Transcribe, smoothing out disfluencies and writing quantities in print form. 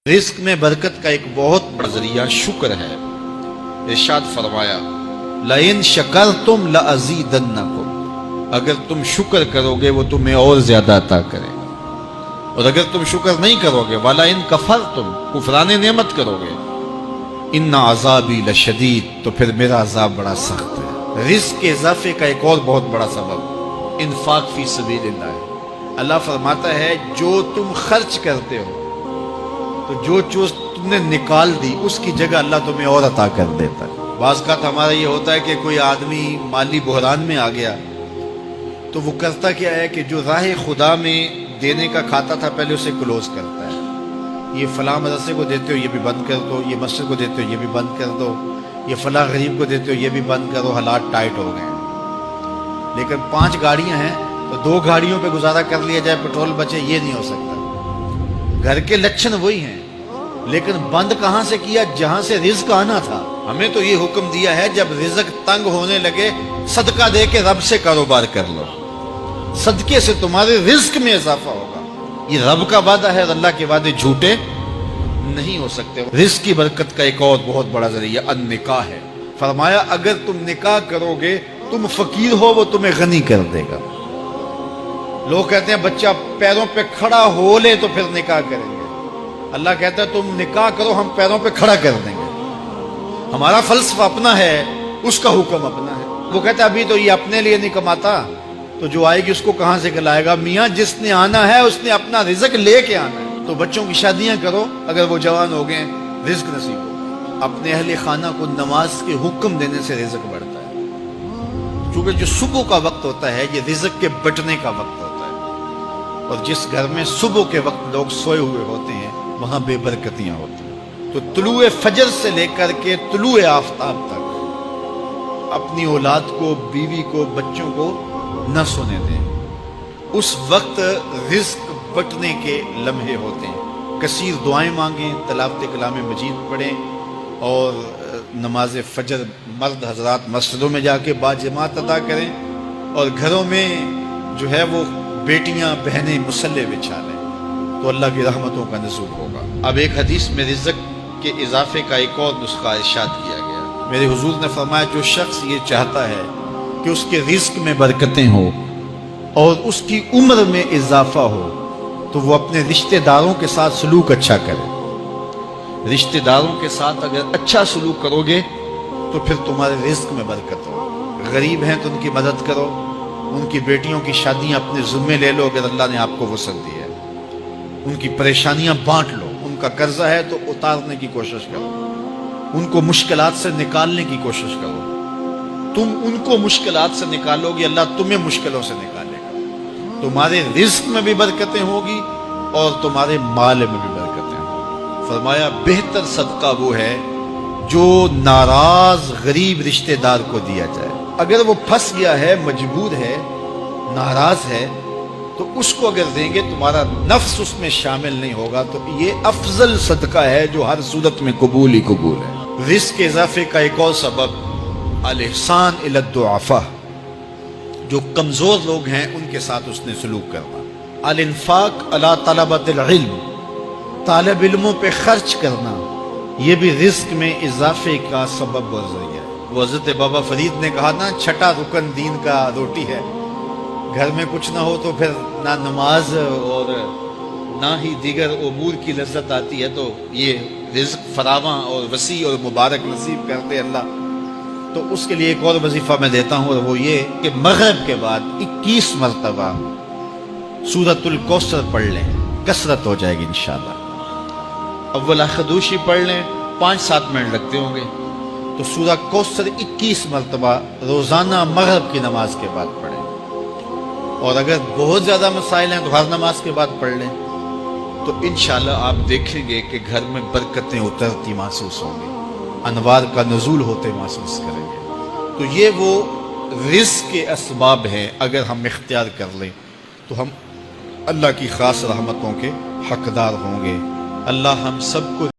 رزق میں برکت کا ایک بہت بڑا ذریعہ شکر ہے۔ ارشاد فرمایا لَإِن شَكَرْتُمْ لَأَزِيدَنَّكُمْ، اگر تم شکر کرو گے وہ تمہیں اور زیادہ عطا کرے، اور اگر تم شکر نہیں کرو گے وَلَئِن كَفَرْتُمْ، کفران نعمت کرو گے، إِنَّ عَذَابِي لَشَدِيدٌ، تو پھر میرا عذاب بڑا سخت ہے۔ رزق کے اضافے کا ایک اور بہت بڑا سبب انفاق فی سبیل اللہ ہے۔ اللہ فرماتا ہے جو تم خرچ کرتے ہو تو جو چیز تم نے نکال دی اس کی جگہ اللہ تمہیں اور عطا کر دیتا ہے۔ بعض کا ہمارا یہ ہوتا ہے کہ کوئی آدمی مالی بحران میں آ گیا تو وہ کرتا کیا ہے کہ جو راہ خدا میں دینے کا کھاتا تھا پہلے اسے کلوز کرتا ہے، یہ فلاں مدرسے کو دیتے ہو یہ بھی بند کر دو، یہ مسجد کو دیتے ہو یہ بھی بند کر دو، یہ فلاں غریب کو دیتے ہو یہ بھی بند کرو، حالات ٹائٹ ہو گئے۔ لیکن 5 گاڑیاں ہیں تو 2 گاڑیوں پہ گزارا کر لیا جائے، پیٹرول بچے، یہ نہیں ہو سکتا۔ گھر کے لچھن وہی ہیں لیکن بند کہاں سے کیا؟ جہاں سے رزق آنا تھا۔ ہمیں تو یہ حکم دیا ہے جب رزق تنگ ہونے لگے صدقہ دے کے رب سے کاروبار کر لو، صدقے سے تمہارے رزق میں اضافہ ہوگا۔ یہ رب کا وعدہ ہے اور اللہ کے وعدے جھوٹے نہیں ہو سکتے۔ رزق کی برکت کا ایک اور بہت بڑا ذریعہ النکاح ہے۔ فرمایا اگر تم نکاح کرو گے تم فقیر ہو وہ تمہیں غنی کر دے گا۔ لوگ کہتے ہیں بچہ پیروں پہ کھڑا ہو لے تو پھر نکاح کریں گے، اللہ کہتا ہے تم نکاح کرو ہم پیروں پہ کھڑا کر دیں گے۔ ہمارا فلسفہ اپنا ہے، اس کا حکم اپنا ہے۔ وہ کہتا ہے ابھی تو یہ اپنے لیے نہیں کماتا تو جو آئے گی اس کو کہاں سے کھلائے گا؟ میاں جس نے آنا ہے اس نے اپنا رزق لے کے آنا ہے۔ تو بچوں کی شادیاں کرو اگر وہ جوان ہو گئے، رزق نصیب ہو۔ اپنے اہل خانہ کو نماز کے حکم دینے سے رزق بڑھتا ہے، کیونکہ جو صبح کا وقت ہوتا ہے یہ رزق کے بٹنے کا وقت ہوتا ہے، اور جس گھر میں صبح کے وقت لوگ سوئے ہوئے ہوتے ہیں وہاں بے برکتیاں ہوتی ہیں۔ تو طلوع فجر سے لے کر کے طلوع آفتاب تک اپنی اولاد کو، بیوی کو، بچوں کو نہ سونے دیں۔ اس وقت رزق بٹنے کے لمحے ہوتے ہیں۔ کثیر دعائیں مانگیں، تلاوت کلام مجید پڑھیں، اور نماز فجر مرد حضرات مسجدوں میں جا کے باجماعت ادا کریں، اور گھروں میں جو ہے وہ بیٹیاں بہنیں مصلے بچھا لیں تو اللہ کی رحمتوں کا نزول ہوگا۔ اب ایک حدیث میں رزق کے اضافے کا ایک اور نسخہ ارشاد کیا گیا۔ میرے حضور نے فرمایا جو شخص یہ چاہتا ہے کہ اس کے رزق میں برکتیں ہوں اور اس کی عمر میں اضافہ ہو تو وہ اپنے رشتہ داروں کے ساتھ سلوک اچھا کرے۔ رشتہ داروں کے ساتھ اگر اچھا سلوک کرو گے تو پھر تمہارے رزق میں برکت ہو۔ غریب ہیں تو ان کی مدد کرو، ان کی بیٹیوں کی شادیاں اپنے ذمے لے لو اگر اللہ نے آپ کو وسعت دی ہے، ان کی پریشانیاں بانٹ لو، ان کا قرضہ ہے تو اتارنے کی کوشش کرو، ان کو مشکلات سے نکالنے کی کوشش کرو۔ تم ان کو مشکلات سے نکالو گے اللہ تمہیں مشکلوں سے نکالے گا۔ تمہارے رزق میں بھی برکتیں ہوگی اور تمہارے مال میں بھی برکتیں ہوں۔ فرمایا بہتر صدقہ وہ ہے جو ناراض غریب رشتہ دار کو دیا جائے۔ اگر وہ پھنس گیا ہے، مجبور ہے، ناراض ہے، تو اس کو اگر دیں گے تمہارا نفس اس میں شامل نہیں ہوگا، تو یہ افضل صدقہ ہے جو ہر صورت میں قبول ہی قبول ہے۔ رزق کے اضافے کا ایک اور سبب الاحسان الی الضعفاء، جو کمزور لوگ ہیں ان کے ساتھ اس نے سلوک کرنا۔ الانفاق علی طلبۃ العلم، طالب علموں پہ خرچ کرنا، یہ بھی رزق میں اضافے کا سبب و ذریعہ ہے۔ وہ حضرت بابا فرید نے کہا نا چھٹا رکن دین کا روٹی ہے۔ گھر میں کچھ نہ ہو تو پھر نہ نماز اور نہ ہی دیگر امور کی لذت آتی ہے، تو یہ رزق فراواں اور وسیع اور مبارک نصیب کرتے اللہ۔ تو اس کے لیے ایک اور وظیفہ میں دیتا ہوں، اور وہ یہ کہ مغرب کے بعد 21 مرتبہ سورۃ الکوثر پڑھ لیں، کثرت ہو جائے گی انشاءاللہ۔ اول خدوشی پڑھ لیں، 5-7 منٹ لگتے ہوں گے، تو سورہ کوثر 21 مرتبہ روزانہ مغرب کی نماز کے بعد پڑھیں۔ اور اگر بہت زیادہ مسائل ہیں تو ہر نماز کے بعد پڑھ لیں، تو انشاءاللہ آپ دیکھیں گے کہ گھر میں برکتیں اترتی محسوس ہوں گی، انوار کا نزول ہوتے محسوس کریں گے۔ تو یہ وہ رزق کے اسباب ہیں، اگر ہم اختیار کر لیں تو ہم اللہ کی خاص رحمتوں کے حقدار ہوں گے۔ اللہ ہم سب کو